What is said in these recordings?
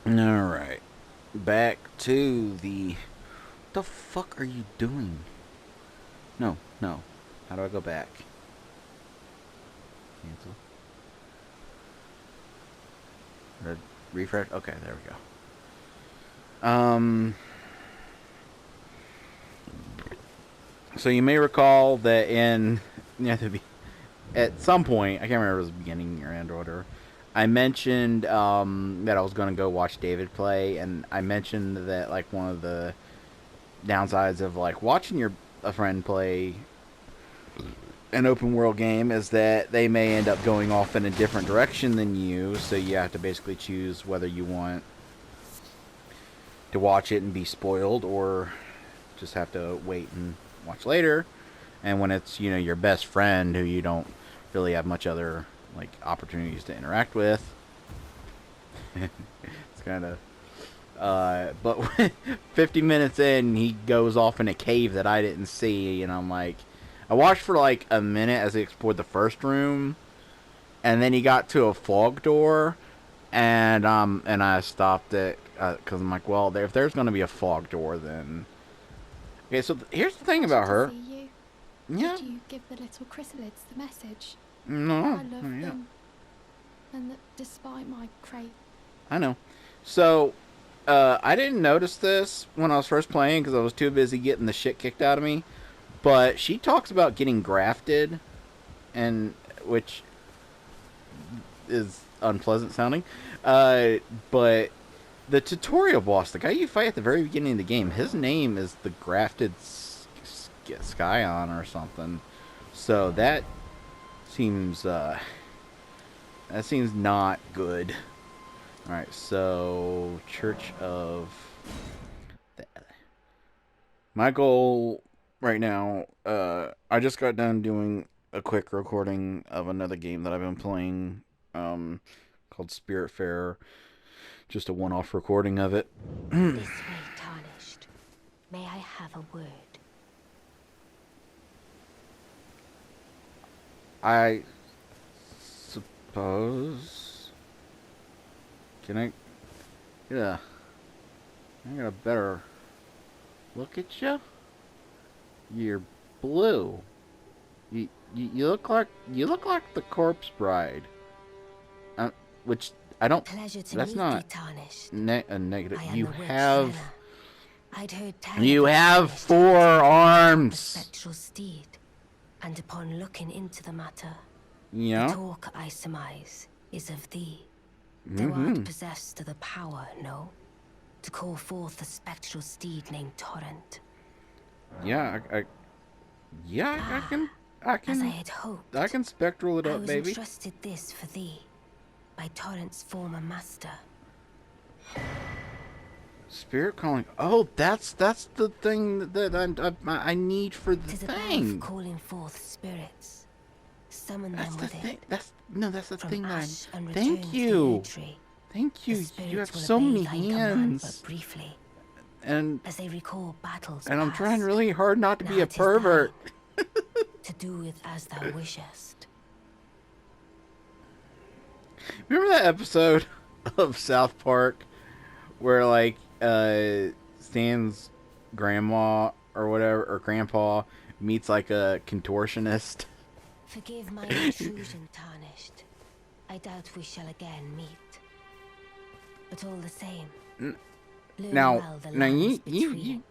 Alright. Back to the... What the fuck are you doing? No, no. How do I go back? Cancel. Refresh? Okay, there we go. So you may recall that in... at some point, I can't remember if it was the beginning or end or whatever, I mentioned that I was going to go watch David play, and I mentioned that, like, one of the downsides of, like, watching a friend play an open world game is that they may end up going off in a different direction than you, so you have to basically choose whether you want to watch it and be spoiled or just have to wait and watch later. And when it's, your best friend who you don't really have much other, like, opportunities to interact with, it's kind of... but 50 minutes in, he goes off in a cave that I didn't see, and I'm like... I watched for, like, a minute as he explored the first room, and then he got to a fog door, and I stopped it, because I'm like, well, if there's going to be a fog door, then... Okay, so here's the thing about her. You. Yeah. Did you give the little chrysalids the message? No. I love them. And that despite my crate... I know. So, I didn't notice this when I was first playing because I was too busy getting the shit kicked out of me. But she talks about getting grafted, and which is unpleasant sounding. But the tutorial boss, the guy you fight at the very beginning of the game, his name is the Grafted Skyon or something. So that seems not good. All right, so Church of my goal right now. I just got done doing a quick recording of another game that I've been playing, called Spiritfarer. Just a one-off recording of it. This way, Tarnished. May I have a word? I suppose. Can I? Yeah. I got a better look at you. You're blue. You look like the Corpse Bride. Which I don't. Pleasure to That's meet not thee, Tarnished. a negative. I am You the witch have. Lena. I'd heard tell You of have Tarnished 4 the arms. spectral steed, and upon looking into the matter, Yeah. the talk I surmise is of thee. Thou art possessed of the power, no, to call forth a spectral steed named Torrent. Yeah. I can. As I had hoped, I can spectral it I up, was baby. entrusted this for thee by Torrent's former master. Spirit calling. Oh, that's the thing that I need for the 'Tis a bow thing. of calling forth spirits. Summon That's them the with thing. it. That's the From thing that ash and Thank return you. to the tree. Thank you. The You spirits have will so obey many thy command but hands. briefly, And as they recall battles I'm past. trying really hard not to be Now a 'tis pervert. thine, to do with as thou wishest. Remember that episode of South Park where, like, Stan's grandma or whatever, or grandpa, meets, like, a contortionist? Forgive my intrusion, Tarnished. I doubt we shall again meet. But all the same, learn well the lands between.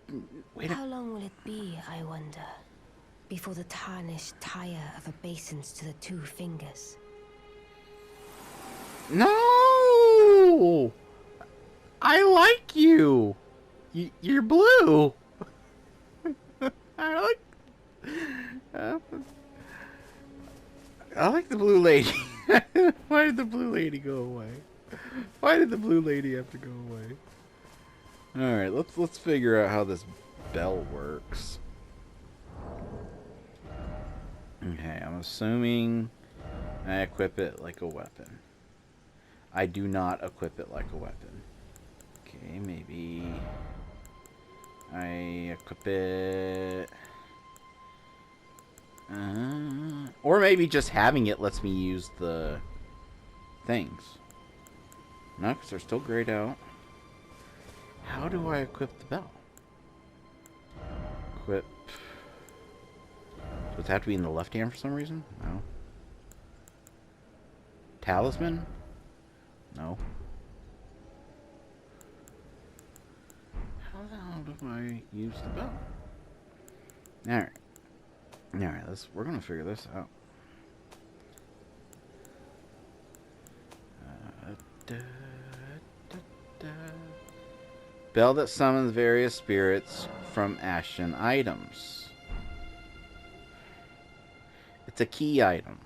Wait How long will it be, I wonder, before the Tarnished tire of obeisance to the 2 fingers? No! I like you. You're blue. I like the blue lady. Why did the blue lady go away? Why did the blue lady have to go away? All right, let's figure out how this bell works. Okay, I'm assuming I equip it like a weapon. I do not equip it like a weapon. Okay, maybe I equip it... or maybe just having it lets me use the things. No, because they're still grayed out. How do I equip the bell? Equip. Does it have to be in the left hand for some reason? No. Talisman? No. How the hell do I use the bell? Alright. Alright, we're gonna figure this out. Da, da, da. Bell that summons various spirits from Ashen items. It's a key item.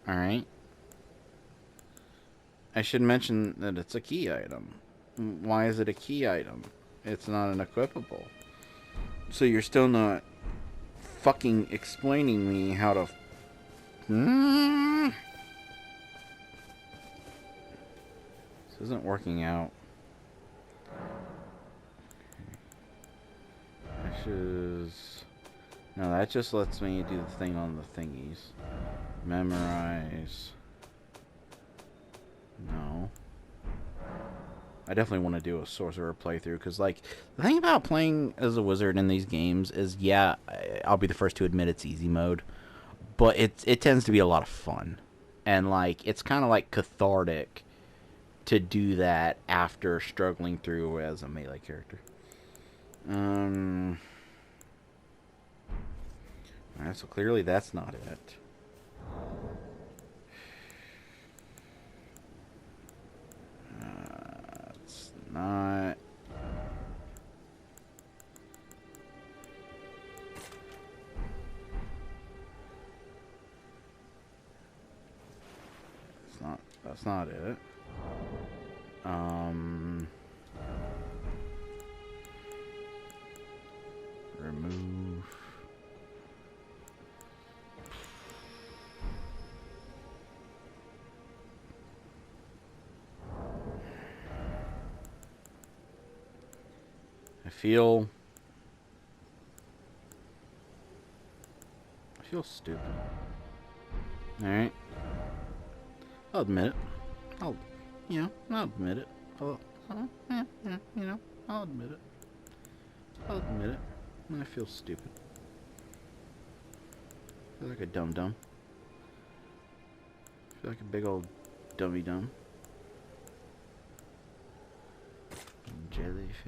Alright? I should mention that it's a key item. Why is it a key item? It's not an equipable. So you're still not fucking explaining me how to... This isn't working out. Ashes... No, that just lets me do the thing on the thingies. Memorize... No. I definitely want to do a sorcerer playthrough, because, like, the thing about playing as a wizard in these games is, yeah, I'll be the first to admit it's easy mode, but it tends to be a lot of fun. And, like, it's kind of, like, cathartic to do that after struggling through as a melee character. Alright, so clearly that's not it. It's not... That's not it. Remove. I feel stupid. Alright. I'll admit it. I'll admit it. I'll admit it. I'll admit it. I feel stupid. I feel like a dum-dum. I feel like a big old dummy-dum. Jellyfish,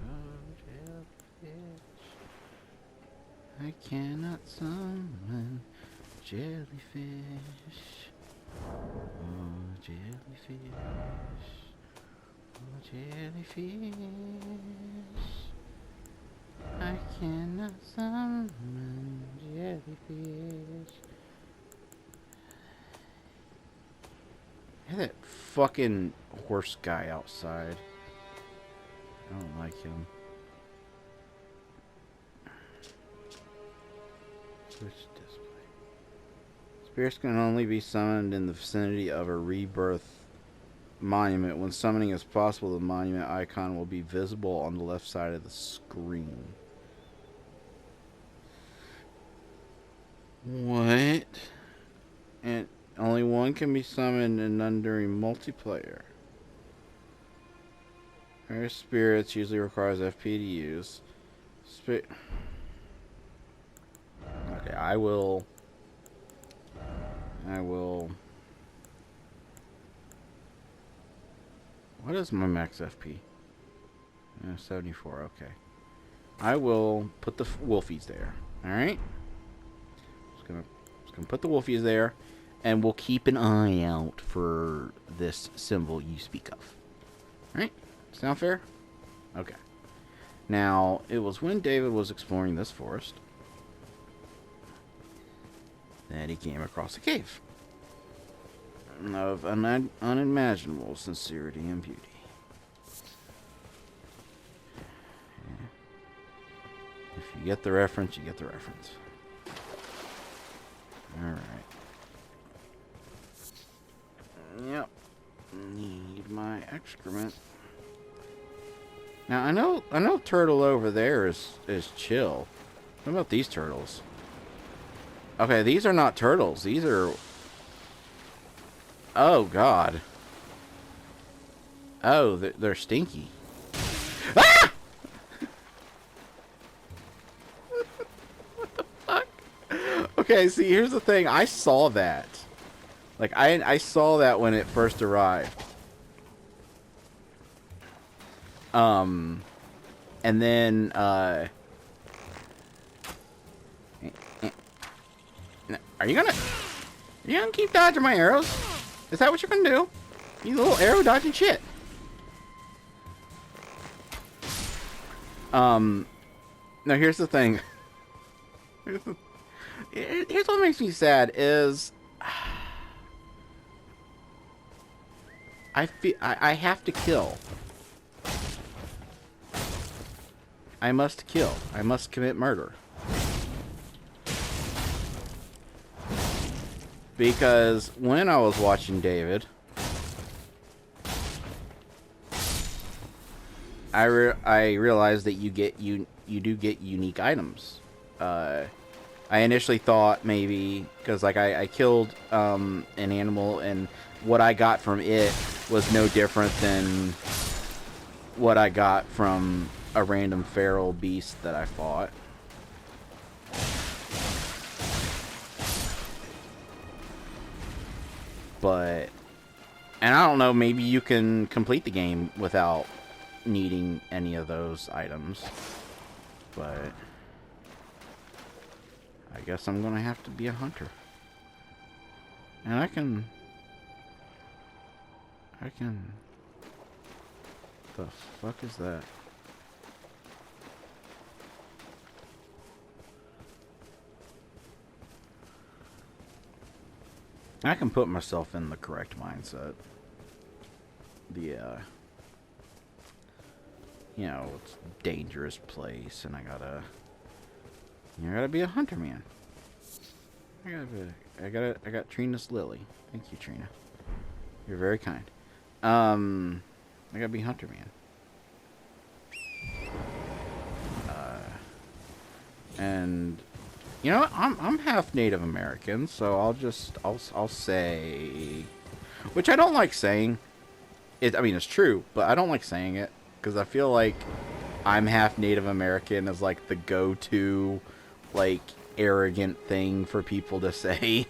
oh jellyfish. I cannot summon jellyfish. Oh jellyfish. Oh jellyfish. I cannot summon jellyfish. Hey, that fucking horse guy outside. I don't like him. Switch display. Spirits can only be summoned in the vicinity of a rebirth monument. When summoning is possible, the monument icon will be visible on the left side of the screen. What? And only one can be summoned and none during multiplayer. Rare spirits usually requires FP to use. Okay, I will. What is my max FP? 74, okay. I will put the wolfies there. Alright? Just gonna put the wolfies there. And we'll keep an eye out for this symbol you speak of. Alright? Sound fair? Okay. Now, it was when David was exploring this forest that he came across a cave of unimaginable sincerity and beauty. Yeah. If you get the reference, you get the reference. Alright. Yep. Need my excrement. Now I know turtle over there is chill. What about these turtles? Okay, these are not turtles. These are... Oh god. Oh, they're stinky. Okay, see, here's the thing. I saw that. Like, I saw that when it first arrived. And then, are you gonna keep dodging my arrows? Is that what you're gonna do? You little arrow dodging shit. Now here's the thing. Here's what makes me sad is I have to kill. I must kill. I must commit murder. Because when I was watching David, I realized that you do get unique items. I initially thought maybe because like I killed an animal and what I got from it was no different than what I got from a random feral beast that I fought. But, and I don't know, maybe you can complete the game without needing any of those items. But, I guess I'm gonna have to be a hunter. And I can... The fuck is that? I can put myself in the correct mindset. The, you know, it's a dangerous place, and I gotta be a hunter, man. I got Trina's lily. Thank you, Trina. You're very kind. I gotta be hunter, man. And you know what? I'm half Native American, so I'll say, which I don't like saying. I mean, it's true, but I don't like saying it because I feel like I'm half Native American is like the go-to, like, arrogant thing for people to say.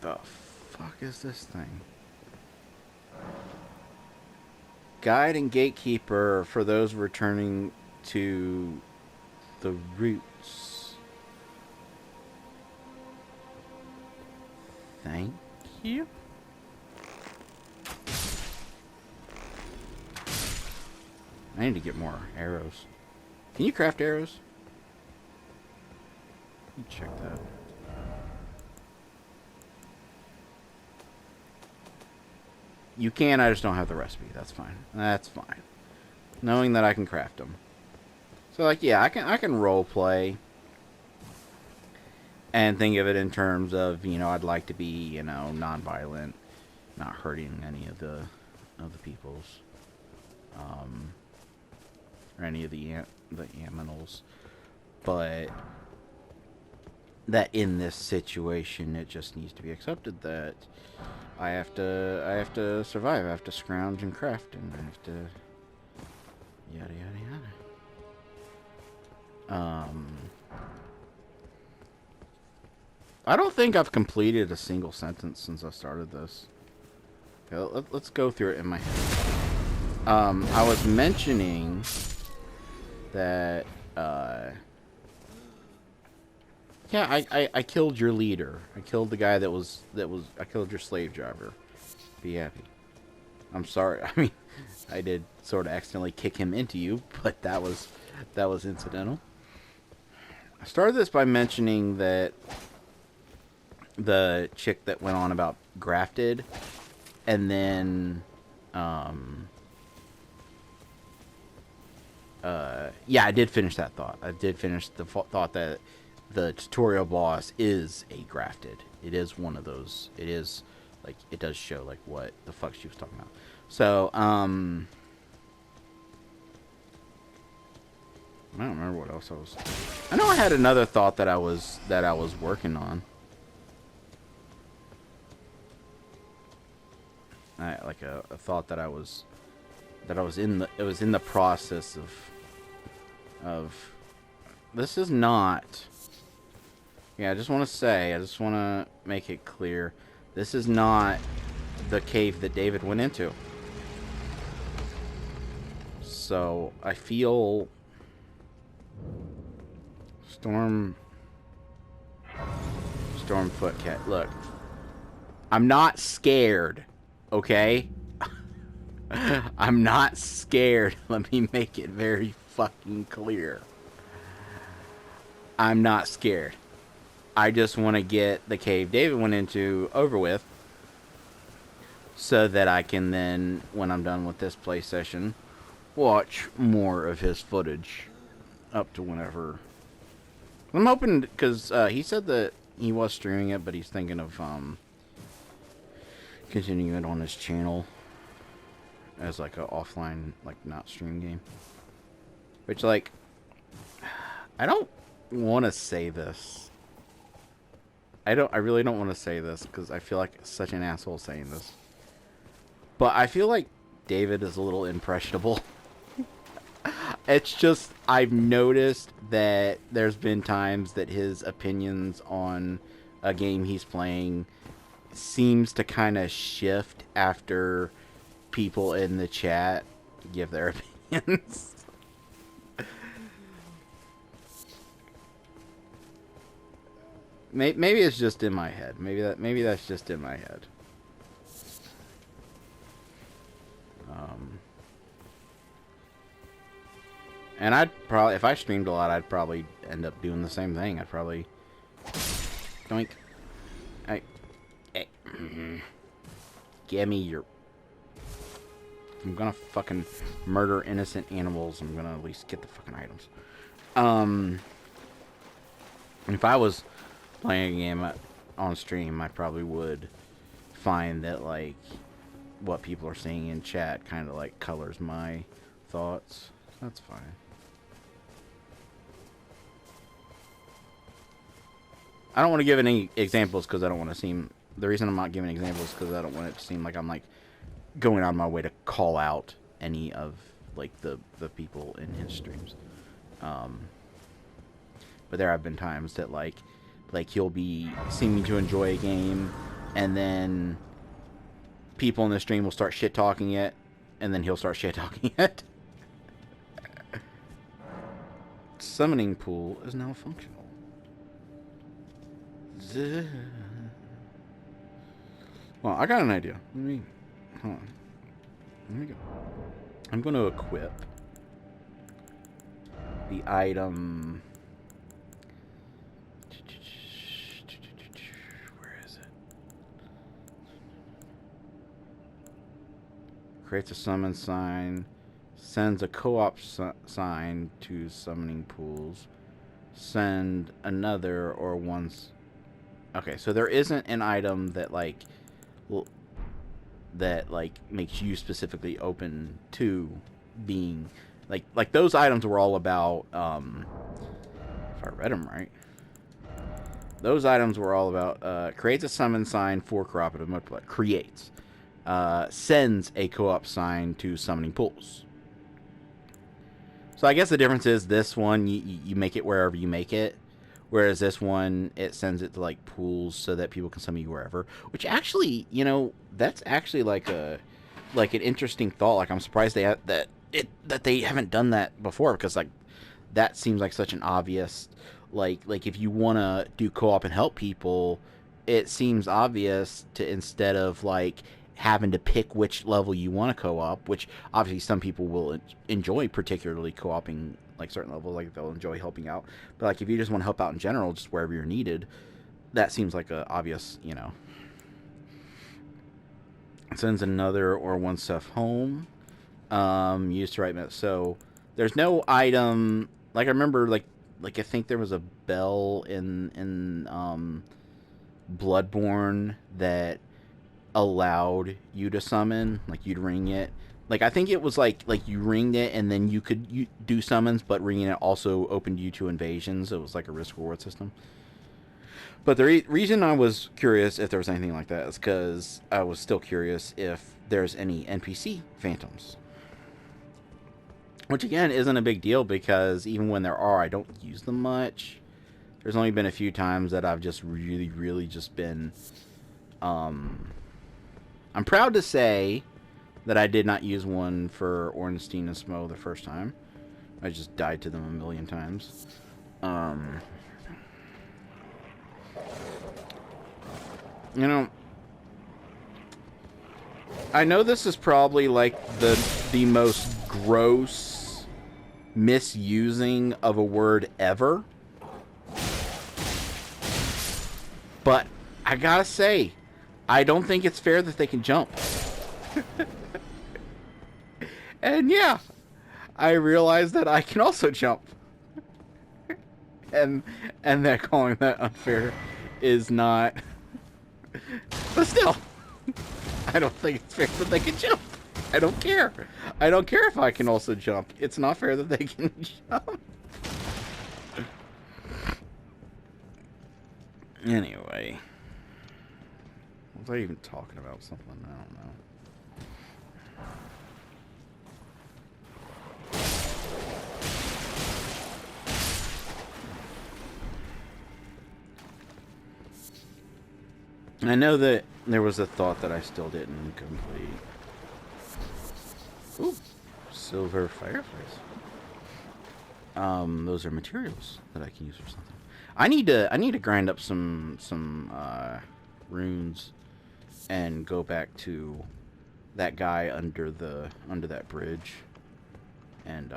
The fuck is this thing? Guide and gatekeeper for those returning to the roots. Thank you. I need to get more arrows. Can you craft arrows? Let me check that. You can, I just don't have the recipe. That's fine. That's fine. Knowing that I can craft them. So, like, yeah, I can role play and think of it in terms of, you know, I'd like to be, you know, non-violent, not hurting any of the peoples, or any of the aminals, but that in this situation, it just needs to be accepted that I have to survive. I have to scrounge and craft, and I have to yada yada yada. I don't think I've completed a single sentence since I started this. Okay, let's go through it in my head. I was mentioning that yeah, I killed your leader. I killed the guy I killed your slave driver. Be happy. I'm sorry. I mean, I did sort of accidentally kick him into you, but that was incidental. I started this by mentioning that the chick that went on about grafted, and then yeah, I did finish that thought. I did finish the thought that the tutorial boss is a grafted. It is one of those. It is, like, it does show, like, what the fuck she was talking about. So, I don't remember what else I was... I know I had another thought that I was working on. like a thought that I was in the process of this is not. Yeah, I just want to make it clear, this is not the cave that David went into. So I feel Stormfoot. Look, I'm not scared, okay? I'm not scared. Let me make it very fucking clear. I'm not scared. I just want to get the cave David went into over with, so that I can then, when I'm done with this play session, watch more of his footage up to whenever. I'm hoping, because he said that he was streaming it, but he's thinking of continuing it on his channel as like a offline, like not stream game. Which, like, I don't want to say this. I really don't want to say this because I feel like such an asshole saying this. But I feel like David is a little impressionable. It's just, I've noticed that there's been times that his opinions on a game he's playing seems to kind of shift after people in the chat give their opinions. Maybe it's just in my head. Maybe that's just in my head. And I'd probably, if I streamed a lot, I'd probably end up doing the same thing. I'd probably doink. Hey, give me your. If I'm gonna fucking murder innocent animals, I'm gonna at least get the fucking items. If I was playing a game on stream, I probably would find that, like, what people are saying in chat kind of like colors my thoughts. That's fine. I don't want to give any examples because I don't want to seem. The reason I'm not giving examples is because I don't want it to seem like I'm like going on my way to call out any of like the people in his streams. But there have been times that like he'll be seeming to enjoy a game, and then people in the stream will start shit talking it, and then he'll start shit talking it. Summoning pool is now functional. Well, I got an idea. Hold on. Let me go. I'm going to equip the item. Where is it? Creates a summon sign. Sends a co-op sign to summoning pools. Send another or once. Okay, so there isn't an item that like makes you specifically open to being like those items were all about if I read them right. Those items were all about creates a summon sign for cooperative multiplayer. Creates. Sends a co-op sign to summoning pools. So I guess the difference is this one you make it wherever you make it, whereas this one it sends it to like pools so that people can summon you wherever. Which actually, you know, that's actually like an interesting thought. Like I'm surprised that they haven't done that before, because like that seems like such an obvious like if you want to do co-op and help people, it seems obvious to, instead of like having to pick which level you want to co-op, which obviously some people will enjoy particularly co-oping like certain levels, like they'll enjoy helping out. But like if you just want to help out in general, just wherever you're needed, that seems like a obvious, you know. Sends another or one stuff home. Used to write. So there's no item. Like I remember, like I think there was a bell in Bloodborne that allowed you to summon. Like you'd ring it. Like I think it was like you ringed it and then you do summons, but ringing it also opened you to invasions. It was like a risk reward system. But the reason I was curious if there was anything like that is because I was still curious if there's any NPC phantoms. Which, again, isn't a big deal because even when there are, I don't use them much. There's only been a few times that I've just really, really just been... I'm proud to say that I did not use one for Ornstein and Smo the first time. I just died to them a million times. You know, I know this is probably like the most gross misusing of a word ever, but I gotta say, I don't think it's fair that they can jump. And yeah, I realize that I can also jump, and that calling that unfair is not. But still, I don't think it's fair that they can jump. I don't care. I don't care if I can also jump. It's not fair that they can jump. Anyway. What was I even talking about? Something I don't know. I know that there was a thought that I still didn't complete. Ooh, silver fireflies. Those are materials that I can use for something. I need to grind up some runes and go back to that guy under that bridge. And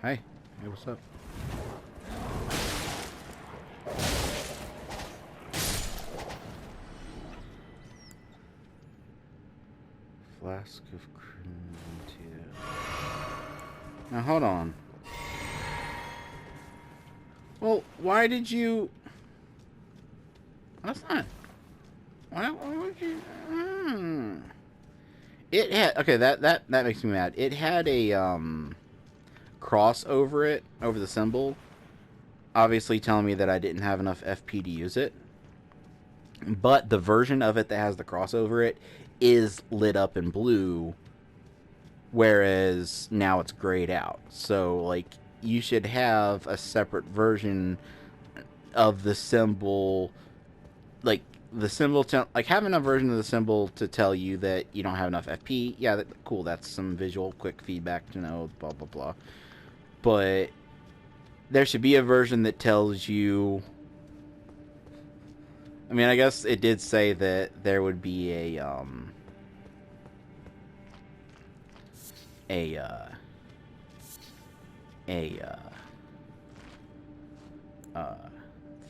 hey, what's up? Flask of crimson tear. Now hold on. Well, why did you? That's not. Why would you? It had okay. That makes me mad. It had a cross over it, over the symbol, obviously telling me that I didn't have enough FP to use it. But the version of it that has the cross over it is lit up in blue, whereas now it's grayed out. So, like, you should have a separate version of the symbol, like, the symbol, like, having a version of the symbol to tell you that you don't have enough FP. Yeah, cool, that's some visual, quick feedback to know, blah, blah, blah. But there should be a version that tells you... I mean, I guess it did say that there would be a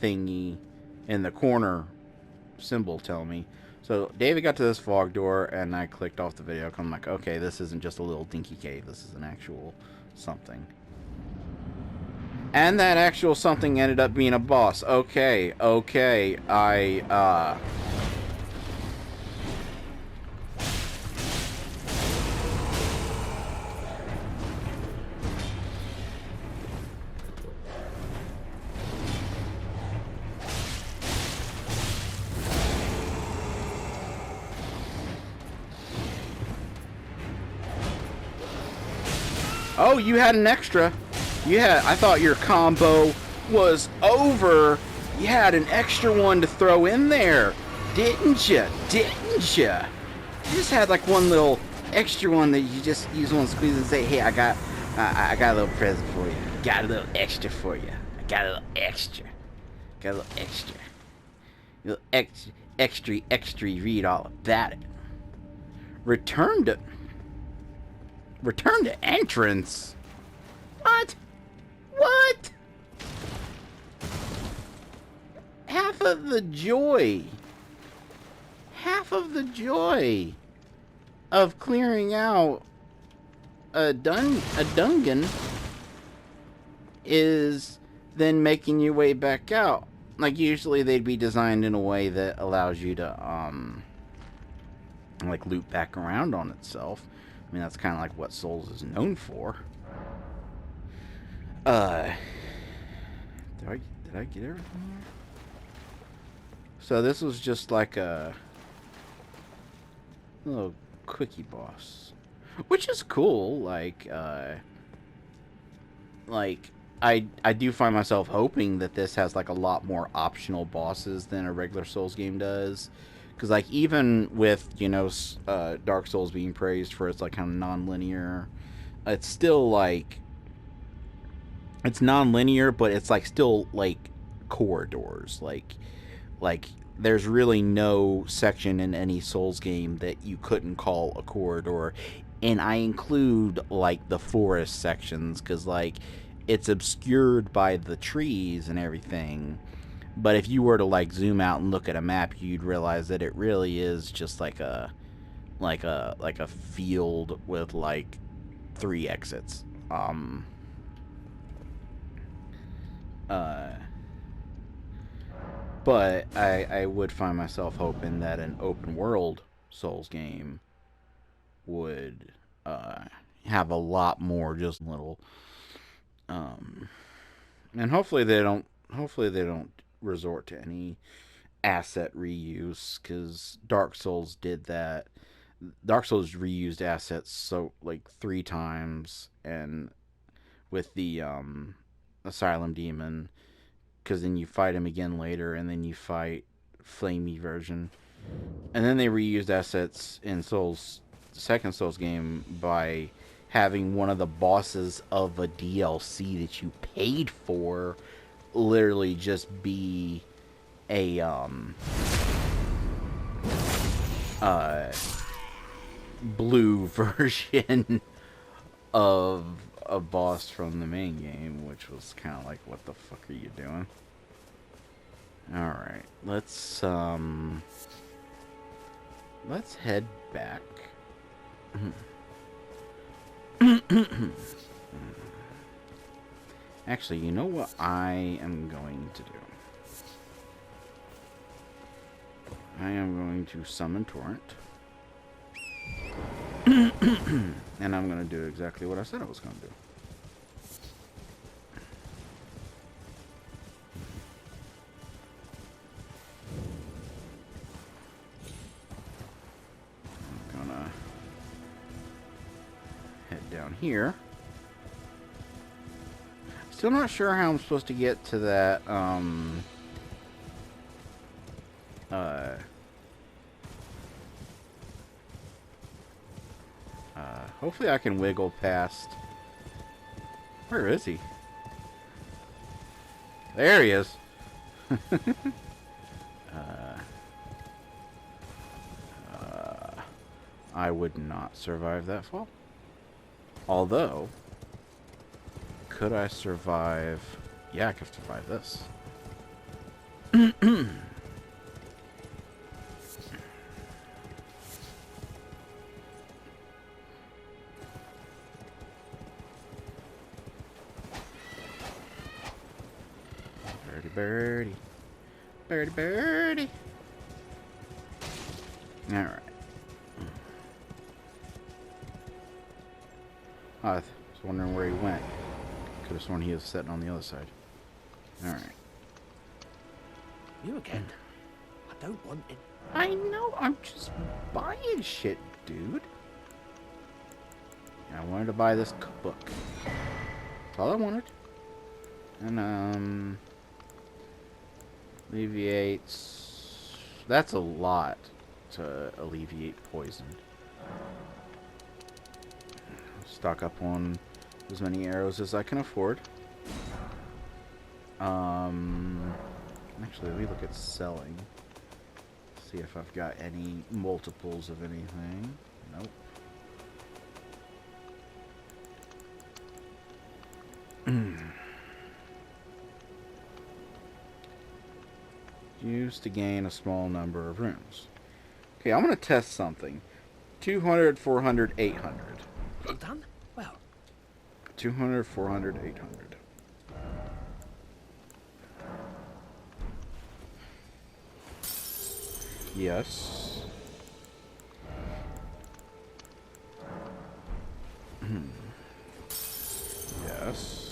thingy in the corner symbol telling me. So David got to this fog door, and I clicked off the video. I'm like, okay, this isn't just a little dinky cave. This is an actual something. And that actual something ended up being a boss. Okay. Oh, you had an extra. I thought your combo was over. You had an extra one to throw in there, didn't you? Didn't you? You just had like one little extra one that you just use one squeeze and say, "Hey, I got a little present for you. Got a little extra for you. I got a little extra. Got a little extra. A little extra. Read all about it. Return to entrance. What? What? Half of the joy of clearing out a dungeon is then making your way back out. Like, usually they'd be designed in a way that allows you to like loop back around on itself. I mean, that's kind of like what Souls is known for. Did I get everything here? So this was just like a little quickie boss, which is cool. Like I do find myself hoping that this has like a lot more optional bosses than a regular Souls game does. Because like even with Dark Souls being praised for its like kind of non-linear, it's still like it's non-linear, but it's like still like corridors. Like there's really no section in any Souls game that you couldn't call a corridor, and I include like the forest sections because like it's obscured by the trees and everything. But if you were to like zoom out and look at a map, you'd realize that it really is just like a field with like 3 exits. Uh, but I would find myself hoping that an open world Souls game would have a lot more just little and hopefully they don't resort to any asset reuse because Dark Souls did that. Dark Souls reused assets so like 3 times, and with the Asylum Demon, because then you fight him again later, and then you fight Flamey version, and then they reused assets in Souls, the second Souls game, by having one of the bosses of a DLC that you paid for literally just be a blue version of a boss from the main game, which was kind of like, what the fuck are you doing? All right, let's head back. Actually, you know what I am going to do? I am going to summon Torrent. And I'm going to do exactly what I said I was going to do. I'm going to head down here. Still not sure how I'm supposed to get to that, hopefully I can wiggle past. Where is he? There he is. I would not survive that fall. Although, could I survive? Yeah, I could survive this. Birdie. Birdie, birdie. Alright. I was wondering where he went. Could have sworn he was sitting on the other side. Alright. You again? I don't want it. I know, I'm just buying shit, dude. I wanted to buy this cookbook. That's all I wanted. And, alleviates... That's a lot to alleviate poison. Stock up on as many arrows as I can afford. Actually, let me look at selling. See if I've got any multiples of anything. Nope. Used to gain a small number of runes. Okay, I'm going to test something. 200, 400, 800. Well done. Well. 200, 400, 800. Yes. Yes.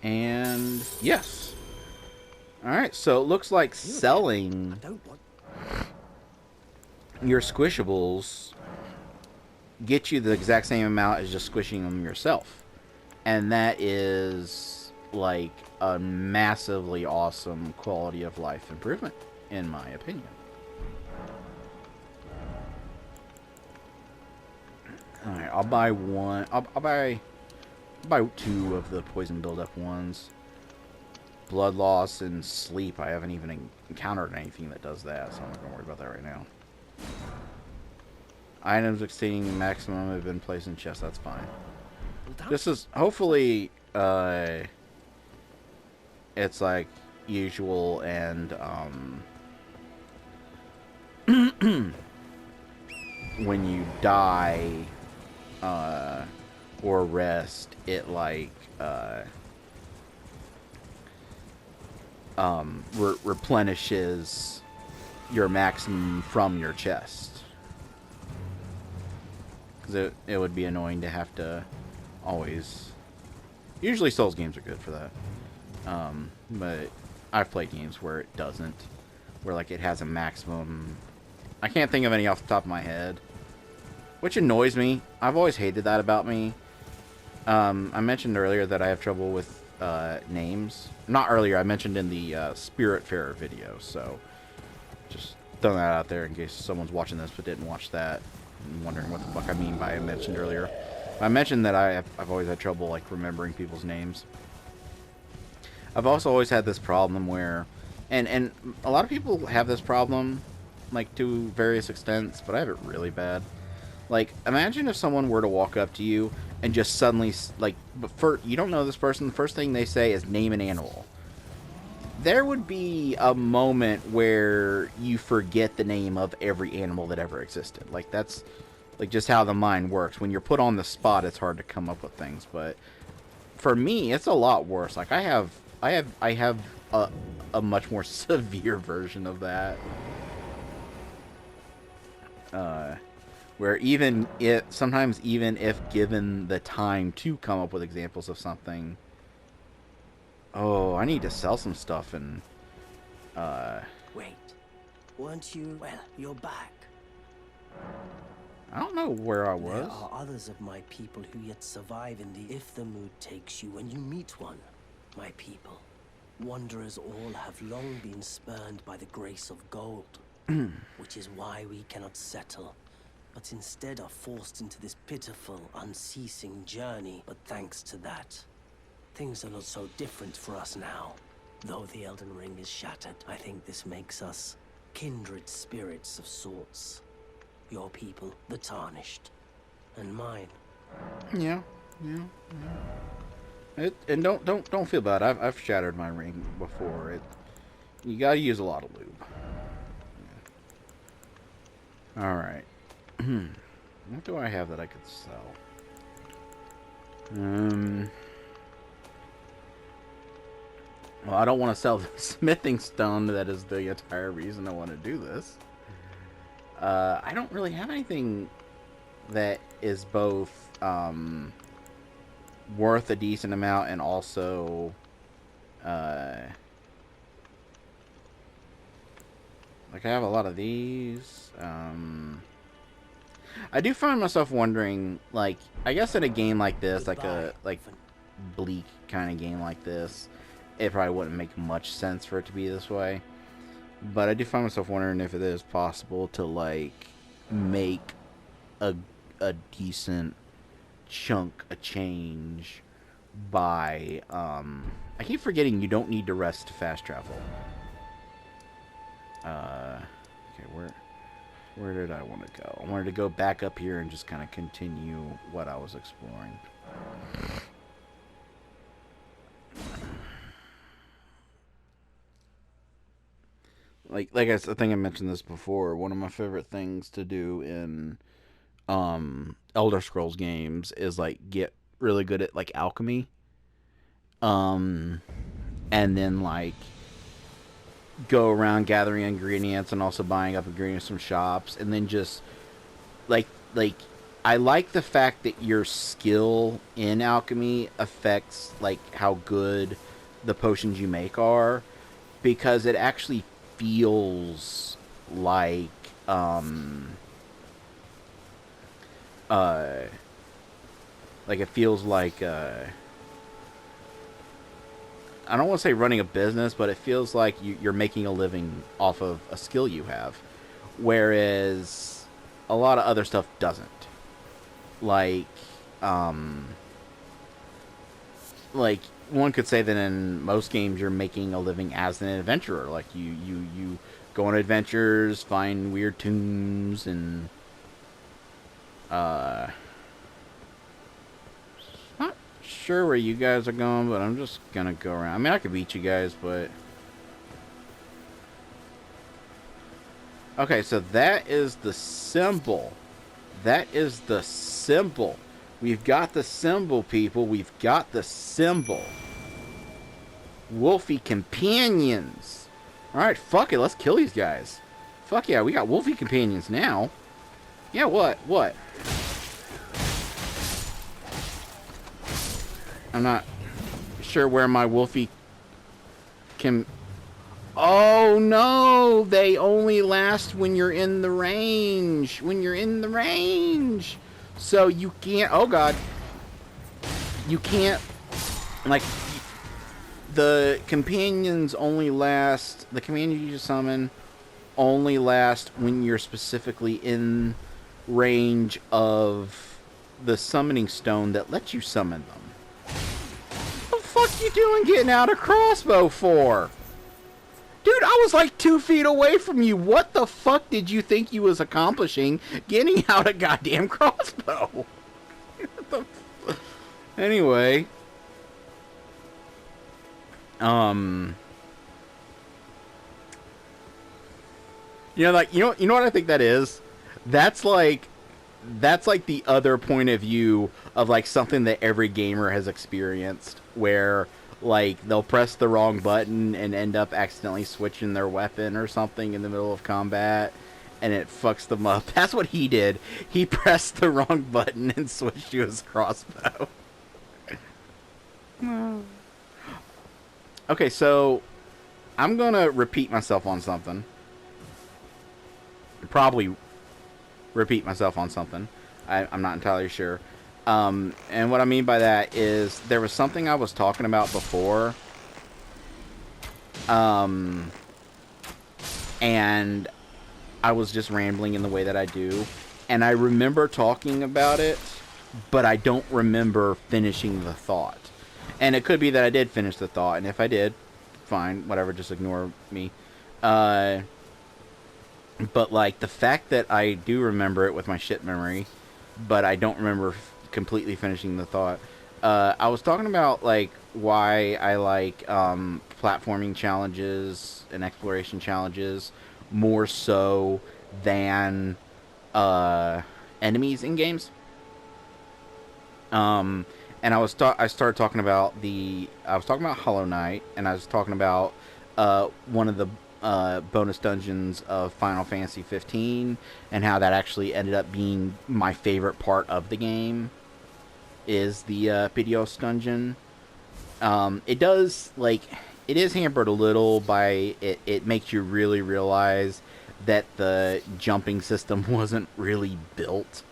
And yes. Alright, so it looks like selling I don't want. your squishables get you the exact same amount as just squishing them yourself. And that is like a massively awesome quality of life improvement, in my opinion. Alright, I'll buy one. I'll buy 2 of the poison buildup ones. Blood loss and sleep. I haven't even encountered anything that does that, so I'm not going to worry about that right now. Items exceeding maximum have been placed in chests. That's fine. This is hopefully it's like usual, and when you die or rest, it like replenishes your maximum from your chest. Because it would be annoying to have to always... Usually Souls games are good for that. But I've played games where it doesn't. Where like it has a maximum... I can't think of any off the top of my head. Which annoys me. I've always hated that about me. I mentioned earlier that I have trouble with names. Not earlier, I mentioned in the Spiritfarer video, so just throwing that out there in case someone's watching this but didn't watch that and wondering what the fuck I mean by I mentioned earlier. I mentioned that I've always had trouble like remembering people's names. I've also always had this problem where, and a lot of people have this problem, like to various extents, but I have it really bad. Like, imagine if someone were to walk up to you and just suddenly, like, you don't know this person, the first thing they say is name an animal. There would be a moment where you forget the name of every animal that ever existed. Like, that's, like, just how the mind works. When you're put on the spot, it's hard to come up with things. But for me, it's a lot worse. Like, I have a much more severe version of that. Where sometimes even if given the time to come up with examples of something, oh, I need to sell some stuff and, Wait, weren't you? Well, you're back. I don't know where I was. There are others of my people who yet survive in the... If the mood takes you when you meet one, my people, wanderers all have long been spurned by the grace of gold, which is why we cannot settle, but instead are forced into this pitiful, unceasing journey. But thanks to that, things are not so different for us now. Though the Elden Ring is shattered, I think this makes us kindred spirits of sorts. Your people, the Tarnished, and mine. Yeah. And don't feel bad. I've shattered my ring before. You gotta use a lot of lube. Yeah. All right. What do I have that I could sell? Well, I don't want to sell the smithing stone. That is the entire reason I want to do this. I don't really have anything that is both worth a decent amount and also like I have a lot of these. I do find myself wondering, like, I guess in a game like this, like a bleak kind of game like this, it probably wouldn't make much sense for it to be this way. But I do find myself wondering if it is possible to, like, make a decent chunk of change by, I keep forgetting you don't need to rest to fast travel. Okay, where did I want to go? I wanted to go back up here and just kind of continue what I was exploring. Like I think I mentioned this before. One of my favorite things to do in Elder Scrolls games is like get really good at like alchemy. And then like go around gathering ingredients and also buying up ingredients from shops, and then just like I like the fact that your skill in alchemy affects like how good the potions you make are, because it actually feels like uh it feels like I don't want to say running a business, but it feels like you're making a living off of a skill you have, whereas a lot of other stuff doesn't. Like, like one could say that in most games you're making a living as an adventurer. Like you go on adventures, find weird tombs, and not sure where you guys are going, but I'm just gonna go around. I mean, I could beat you guys, but okay. So that is the symbol. That is the symbol. We've got the symbol, people. We've got the symbol. Wolfie companions. Alright, fuck it. Let's kill these guys. Fuck yeah, we got Wolfie companions now. Yeah, what? What? I'm not sure where my Wolfie can... Oh, no! They only last when you're in the range. When you're in the range. So you can't... Oh, God. You can't... Like... The companions only last... The companions you summon only last when you're specifically in range of the summoning stone that lets you summon them. What the fuck you doing getting out a crossbow for? Dude, I was like 2 feet away from you. What the fuck did you think you was accomplishing getting out a goddamn crossbow? Anyway. You know, like, you know what I think that is? That's like the other point of view of like something that every gamer has experienced, where like they'll press the wrong button and end up accidentally switching their weapon or something in the middle of combat, and it fucks them up. That's what he did. He pressed the wrong button and switched to his crossbow. Okay, so I'm gonna repeat myself on something. Probably repeat myself on something. I'm not entirely sure. And what I mean by that is there was something I was talking about before. And I was just rambling in the way that I do. And I remember talking about it, but I don't remember finishing the thought. And it could be that I did finish the thought, and if I did, fine, whatever, just ignore me. But, like, the fact that I do remember it with my shit memory, but I don't remember completely finishing the thought. I was talking about, like, why I like platforming challenges and exploration challenges more so than enemies in games. And I started talking about Hollow Knight, and I was talking about one of the bonus dungeons of Final Fantasy 15, and how that actually ended up being my favorite part of the game, is the Pedios dungeon. It is hampered a little by it makes you really realize that the jumping system wasn't really built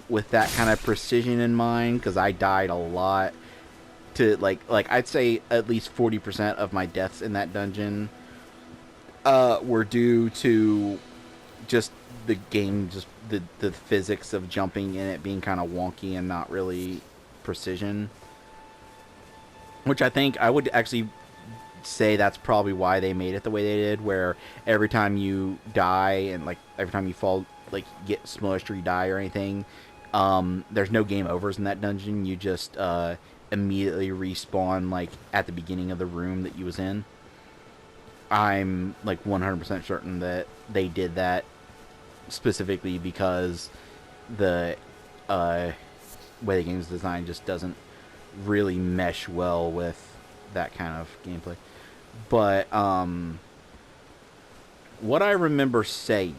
with that kind of precision in mind, because I died a lot to like I'd say at least 40% of my deaths in that dungeon were due to just the game, just the physics of jumping in it being kind of wonky and not really precision, which I think I would actually say that's probably why they made it the way they did, where every time you die and like every time you fall, like get smushed or you die or anything, there's no game overs in that dungeon. You just immediately respawn like at the beginning of the room that you was in. I'm like 100% certain that they did that specifically because the way the game's designed just doesn't really mesh well with that kind of gameplay. But what I remember saying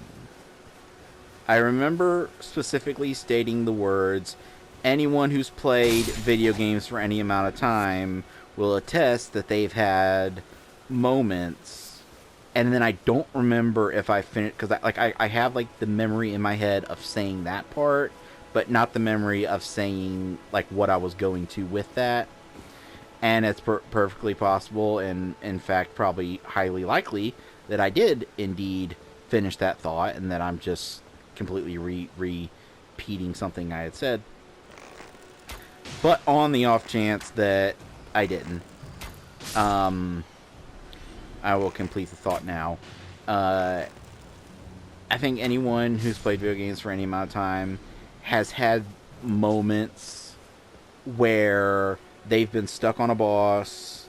I remember specifically stating the words, anyone who's played video games for any amount of time will attest that they've had moments. And then I don't remember if I finished, because I have like the memory in my head of saying that part, but not the memory of saying like what I was going to with that. And it's perfectly possible, and in fact probably highly likely, that I did indeed finish that thought, and that I'm just completely repeating something I had said. But on the off chance that I didn't, I will complete the thought now. I think anyone who's played video games for any amount of time has had moments where they've been stuck on a boss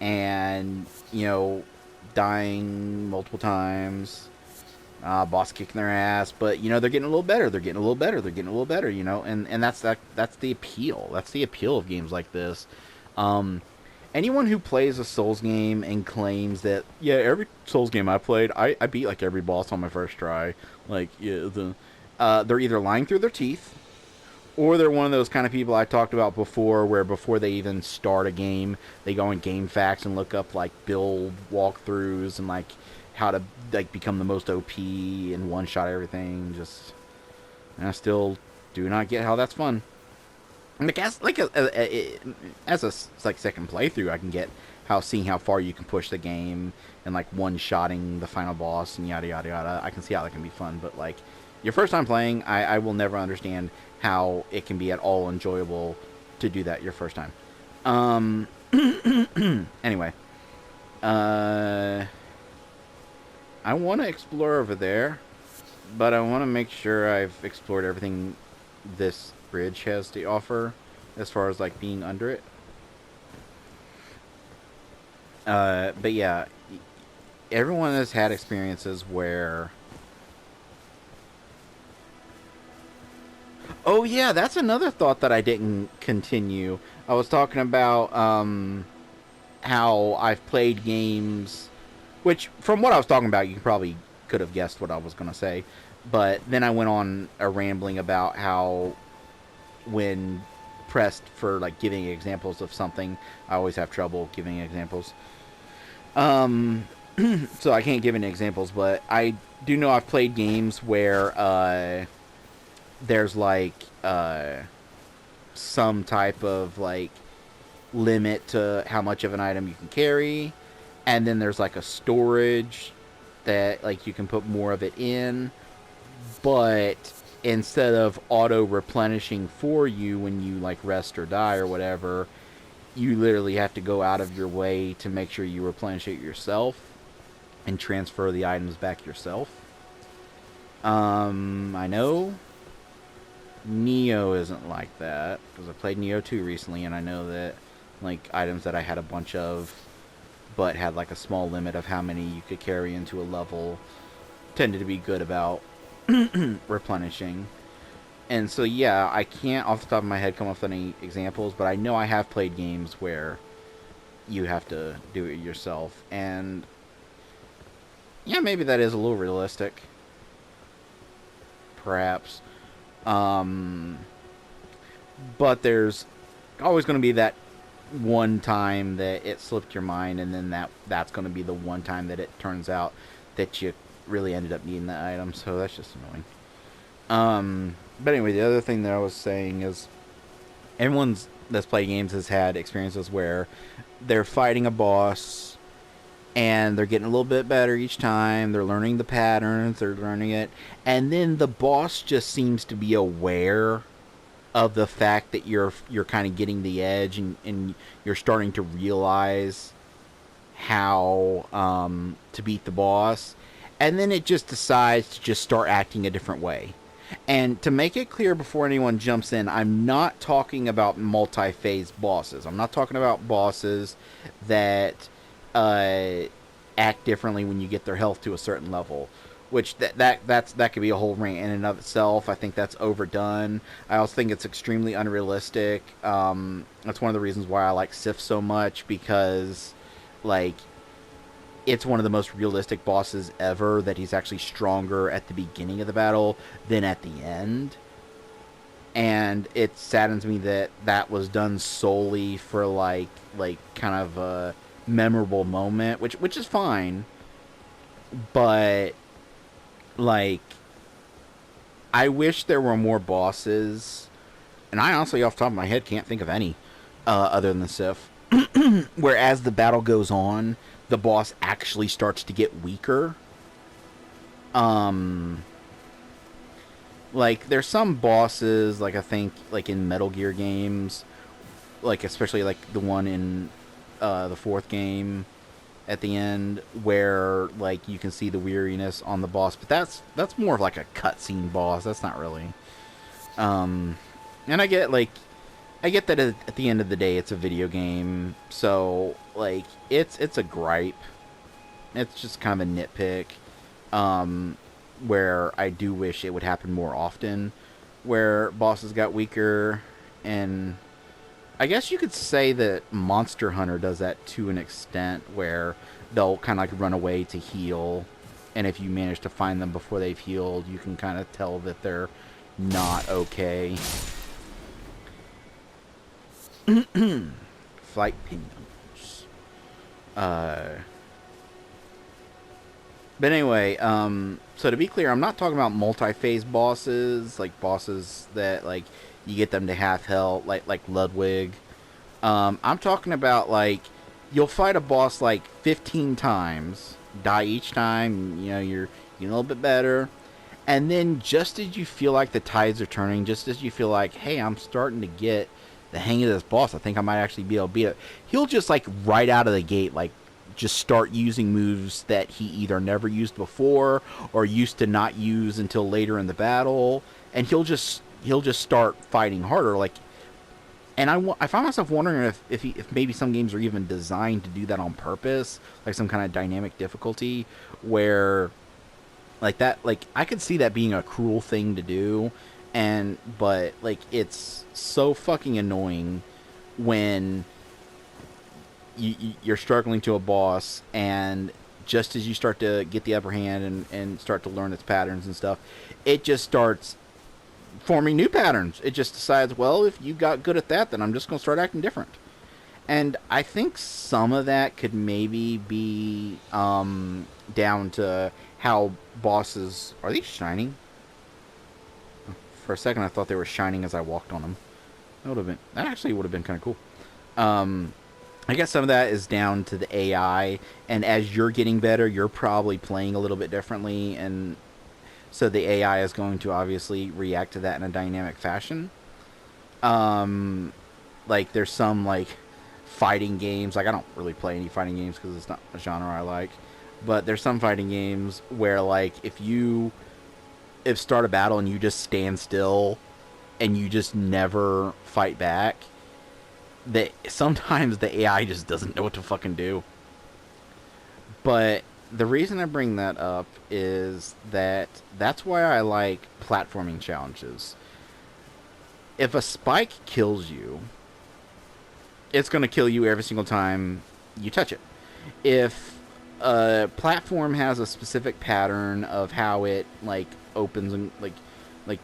and, you know, dying multiple times, boss kicking their ass, but, you know, they're getting a little better, they're getting a little better, they're getting a little better, you know, and that's the appeal. That's the appeal of games like this. Anyone who plays a Souls game and claims that, yeah, every Souls game I played, I beat like every boss on my first try, like, yeah, they're either lying through their teeth, or they're one of those kind of people I talked about before, where before they even start a game, they go in GameFAQs and look up like build walkthroughs and like how to like become the most OP and one shot everything. Just, and I still do not get how that's fun. Like as a like second playthrough, I can get how seeing how far you can push the game and like one shotting the final boss and yada yada yada. I can see how that can be fun, but like your first time playing, I will never understand how it can be at all enjoyable to do that your first time. Anyway, I want to explore over there, but I want to make sure I've explored everything this bridge has to offer as far as like being under it. But yeah, everyone has had experiences where, oh yeah, that's another thought that I didn't continue. I was talking about how I've played games, which from what I was talking about, you probably could have guessed what I was going to say. But then I went on a rambling about how when pressed for like giving examples of something, I always have trouble giving examples. So I can't give any examples, but I do know I've played games where there's like some type of like limit to how much of an item you can carry, and then there's like a storage that like you can put more of it in, but instead of auto replenishing for you when you like rest or die or whatever, you literally have to go out of your way to make sure you replenish it yourself and transfer the items back yourself. I know Neo isn't like that, because I played Neo 2 recently, and I know that like items that I had a bunch of but had like a small limit of how many you could carry into a level tended to be good about replenishing. And so yeah, I can't off the top of my head come up with any examples, but I know I have played games where you have to do it yourself, and yeah, maybe that is a little realistic, perhaps. But there's always going to be that one time that it slipped your mind, and then that's going to be the one time that it turns out that you really ended up needing that item, so that's just annoying. But anyway, the other thing that I was saying is everyone that's played games has had experiences where they're fighting a boss and they're getting a little bit better each time. They're learning the patterns, they're learning it, and then the boss just seems to be aware of the fact that you're kind of getting the edge, and you're starting to realize how to beat the boss, and then it just decides to just start acting a different way. And to make it clear before anyone jumps in, I'm not talking about multi-phase bosses. I'm not talking about bosses that act differently when you get their health to a certain level, which that could be a whole rant in and of itself. I think that's overdone. I also think it's extremely unrealistic. That's one of the reasons why I like Sif so much, because like it's one of the most realistic bosses ever, that he's actually stronger at the beginning of the battle than at the end. And it saddens me that that was done solely for like kind of a memorable moment, which is fine, but like I wish there were more bosses, and I honestly off the top of my head can't think of any other than the Sif. Where as the battle goes on, the boss actually starts to get weaker. Like there's some bosses, like I think like in Metal Gear games, like especially like the one in the fourth game at the end, where like you can see the weariness on the boss, but that's more of like a cutscene boss. That's not really. And I get that at the end of the day it's a video game, so like it's a gripe. It's just kind of a nitpick. Where I do wish it would happen more often, where bosses got weaker. And I guess you could say that Monster Hunter does that to an extent, where they'll kind of like run away to heal, and if you manage to find them before they've healed, you can kind of tell that they're not okay. Flight pingers. But anyway, so to be clear, I'm not talking about multi-phase bosses, like bosses that like you get them to half health, like Ludwig. I'm talking about like you'll fight a boss like 15 times, die each time, you know, you're getting a little bit better, and then just as you feel like the tides are turning, just as you feel like, hey, I'm starting to get the hang of this boss, I think I might actually be able to beat it, he'll just like right out of the gate like just start using moves that he either never used before or used to not use until later in the battle, and he'll just start fighting harder. Like, and I find myself wondering if maybe some games are even designed to do that on purpose, like some kind of dynamic difficulty where like that, like I could see that being a cruel thing to do, but like it's so fucking annoying when you're struggling to a boss, and just as you start to get the upper hand and start to learn its patterns and stuff, it just starts forming new patterns. It just decides, well, if you got good at that, then I'm just going to start acting different. And I think some of that could maybe be down to how bosses... Are these shining? For a second, I thought they were shining as I walked on them. That actually would have been kind of cool. I guess some of that is down to the AI, and as you're getting better, you're probably playing a little bit differently, and so the AI is going to obviously react to that in a dynamic fashion. Like there's some like fighting games, like I don't really play any fighting games because it's not a genre I like, but there's some fighting games where like if start a battle and you just stand still and you just never fight back, that sometimes the AI just doesn't know what to fucking do. But the reason I bring that up is that's why I like platforming challenges. If a spike kills you, it's going to kill you every single time you touch it. If a platform has a specific pattern of how it like opens, and like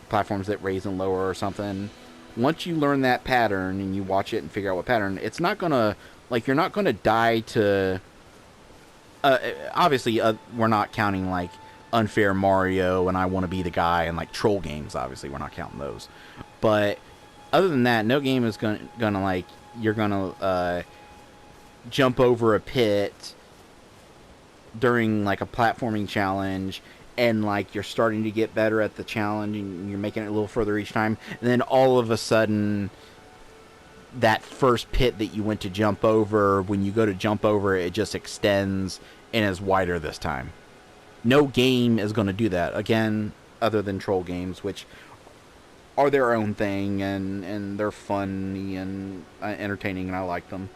platforms that raise and lower or something, once you learn that pattern and you watch it and figure out what pattern, it's not gonna, like, you're not gonna die to obviously we're not counting like Unfair Mario and I Want to Be the Guy and like troll games. Obviously we're not counting those, but other than that, no game is gonna like, you're gonna jump over a pit during like a platforming challenge, and like you're starting to get better at the challenge and you're making it a little further each time, and then all of a sudden that first pit that you went to jump over, when you go to jump over it just extends and is wider this time. No game is going to do that again, other than troll games, which are their own thing, and they're funny and entertaining, and I like them.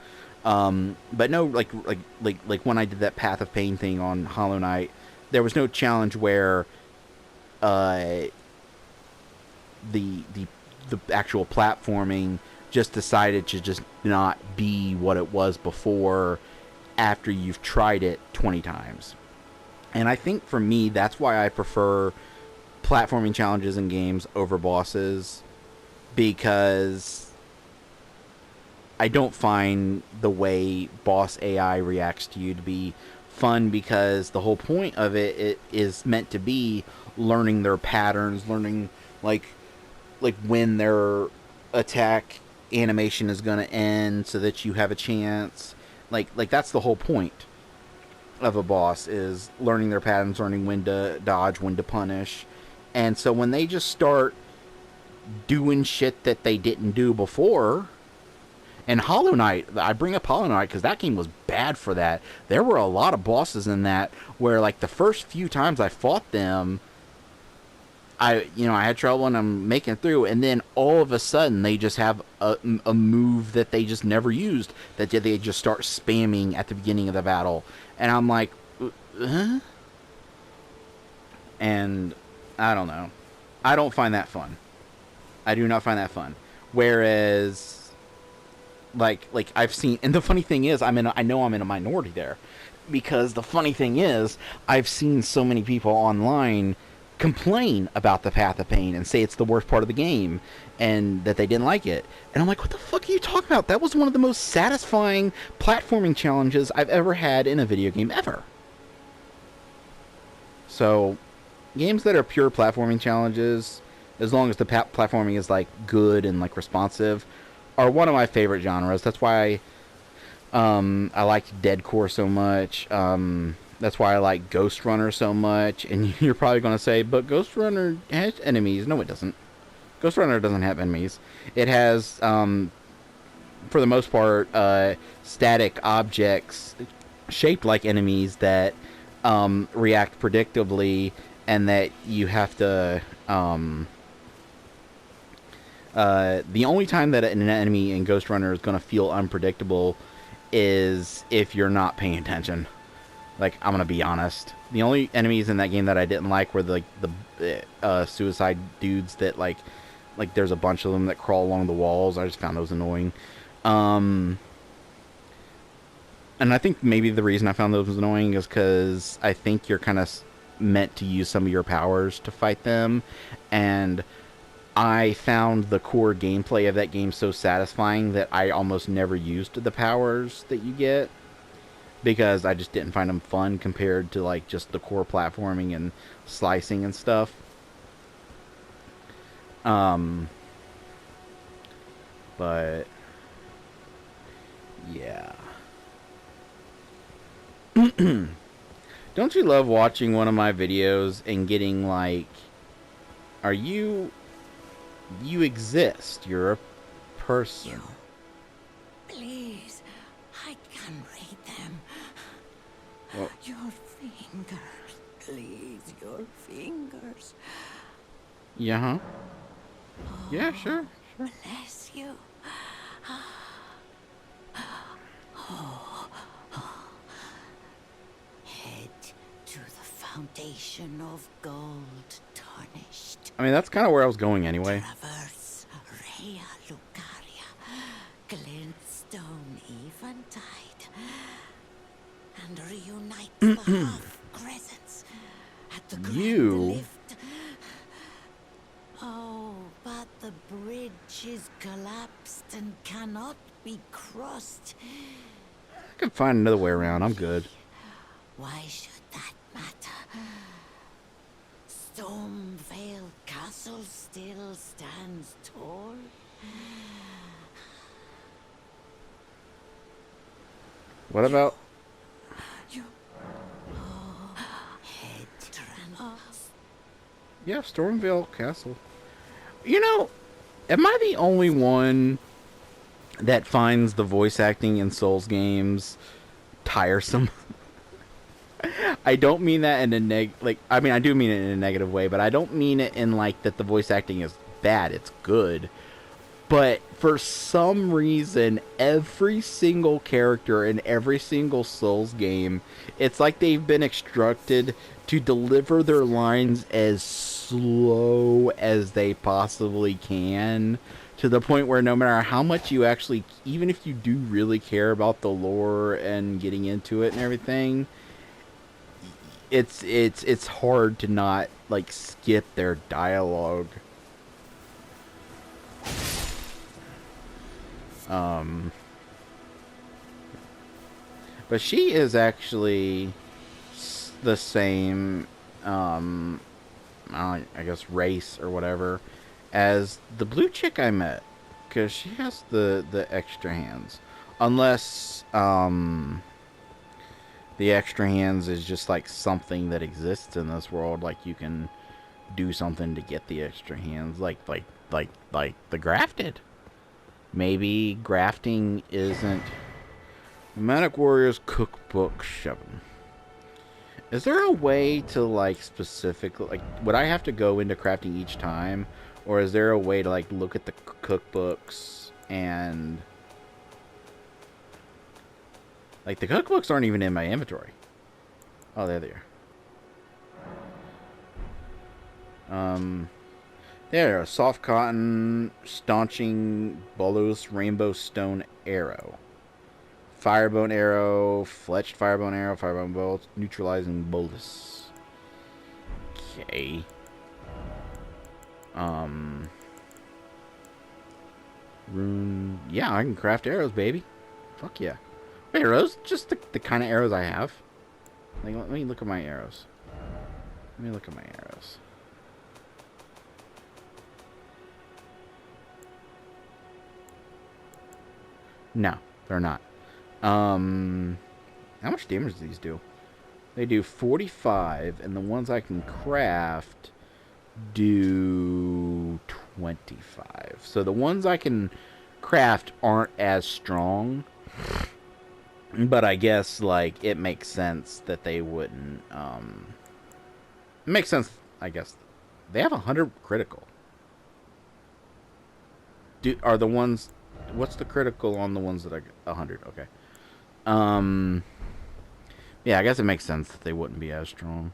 But no, like when I did that Path of Pain thing on Hollow Knight, there was no challenge where the actual platforming just decided to just not be what it was before, after you've tried it 20 times. And I think for me, that's why I prefer platforming challenges in games over bosses, because I don't find the way boss AI reacts to you to be fun, because the whole point of it is meant to be learning their patterns, learning like when their attack animation is going to end so that you have a chance. Like that's the whole point of a boss, is learning their patterns, learning when to dodge, when to punish. And so when they just start doing shit that they didn't do before, and Hollow Knight, I bring up Hollow Knight because that game was bad for that. There were a lot of bosses in that where, like, the first few times I fought them, I had trouble and I'm making it through, and then all of a sudden they just have a move that they just never used, that they just start spamming at the beginning of the battle, and I'm like, huh? And I don't know. I don't find that fun. I do not find that fun. Whereas, like I've seen, and the funny thing is, I know I'm in a minority there, because the funny thing is, I've seen so many people online complain about the Path of Pain and say it's the worst part of the game and that they didn't like it. And I'm like, what the fuck are you talking about? That was one of the most satisfying platforming challenges I've ever had in a video game ever. So, games that are pure platforming challenges, as long as the platforming is like good and like responsive, are one of my favorite genres. That's why I liked Deadcore so much. That's why I like Ghost Runner so much. And you're probably going to say, but Ghost Runner has enemies. No, it doesn't. Ghost Runner doesn't have enemies. It has, for the most part, static objects shaped like enemies that react predictably, and that you have to... the only time that an enemy in Ghost Runner is going to feel unpredictable is if you're not paying attention. Like, I'm going to be honest. The only enemies in that game that I didn't like were the suicide dudes that, like there's a bunch of them that crawl along the walls. I just found those annoying. And I think maybe the reason I found those annoying is because I think you're kind of meant to use some of your powers to fight them. And I found the core gameplay of that game so satisfying that I almost never used the powers that you get, because I just didn't find them fun compared to, like, just the core platforming and slicing and stuff. But yeah. Don't you love watching one of my videos and getting like, you exist, you're a person. Please, I can read them. Well, Your fingers, please, your fingers. yeah, huh? Yeah, sure. Bless you. Head to the foundation of gold tarnished. I mean, that's kind of where I was going anyway. Traverse Rhea Lucaria, glintstone eventide, and reunite the half crescents at the grand lift. Oh, but the bridge is collapsed and cannot be crossed. I can find another way around. I'm good. Why should that matter? Stormvale Castle still stands tall. What about... Head Yeah, Stormvale Castle. You know, am I the only one that finds the voice acting in Souls games tiresome? I don't mean that in a I mean, I do mean it in a negative way, but I don't mean it in, like, that the voice acting is bad. It's good. But for some reason, every single character in every single Souls game, it's like they've been instructed to deliver their lines as slow as they possibly can, to the point where no matter how much you actually, even if you do really care about the lore and getting into it and everything, it's hard to not like skip their dialogue. But she is actually the same, I guess, race or whatever as the blue chick I met, because she has the extra hands, unless the extra hands is just like something that exists in this world, like you can do something to get the extra hands, like the grafted. Maybe grafting isn't. Nomadic Warriors Cookbook 7. Is there a way to, like, specifically... Like, would I have to go into crafting each time? Or is there a way to, like, look at the cookbooks and... Like, the cookbooks aren't even in my inventory. Oh, there they are. There, a soft cotton, staunching, bolus, rainbow stone arrow. Firebone arrow, fletched firebone arrow, firebone bolts, neutralizing bolus. Okay. Rune. Yeah, I can craft arrows, baby. Fuck yeah. Wait, are those just the kind of arrows I have? Like, let me look at my arrows. Let me look at my arrows. No, they're not. How much damage do these do? They do 45, and the ones I can craft do 25. So the ones I can craft aren't as strong, but I guess, like, it makes sense that they wouldn't, it makes sense, I guess. They have 100 critical. Are the ones... What's the critical on the ones that I get? 100, okay. Yeah, I guess it makes sense that they wouldn't be as strong.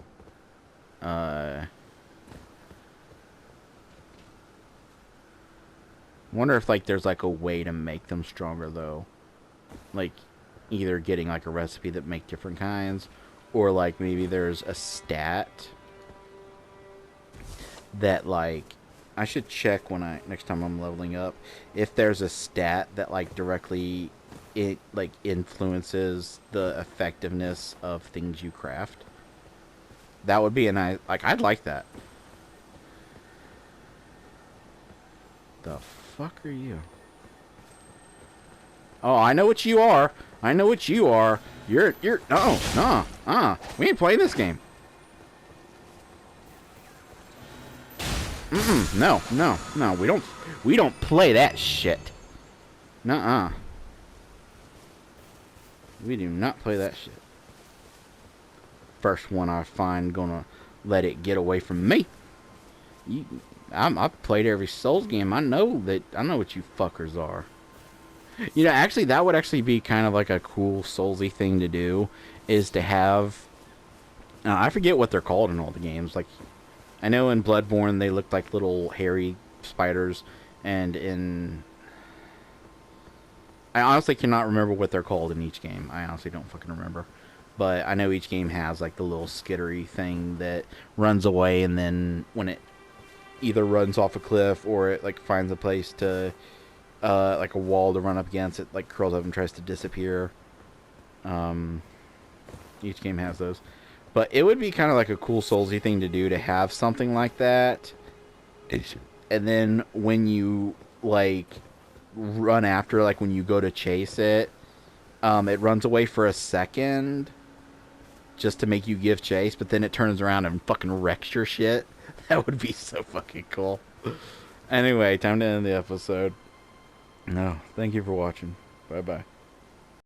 Wonder if, like, there's, like, a way to make them stronger, though. Like, either getting, like, a recipe that make different kinds, or, like, maybe there's a stat that, like... I should check when next time I'm leveling up, if there's a stat that, like, directly... it, like, influences the effectiveness of things you craft. That would be a nice... Like, I'd like that. The fuck are you? Oh, I know what you are. I know what you are. You're... Oh, no. We ain't playing this game. No. We don't play that shit. Nuh-uh. We do not play that shit. First one I find gonna let it get away from me. I've played every Souls game. I know what you fuckers are. You know, actually, that would actually be kind of like a cool Soulsy thing to do, is to have... I forget what they're called in all the games. Like, I know in Bloodborne they looked like little hairy spiders, and in... I honestly cannot remember what they're called in each game. I honestly don't fucking remember. But I know each game has, like, the little skittery thing that runs away, and then when it either runs off a cliff or it, like, finds a place to, like, a wall to run up against, it, like, curls up and tries to disappear. Each game has those. But it would be kind of like a cool Soulsy thing to do, to have something like that. And then when you, like, run after, like, when you go to chase it, it runs away for a second just to make you give chase, but then it turns around and fucking wrecks your shit. That would be so fucking cool. Anyway, time to end the episode. No, thank you for watching. Bye-bye.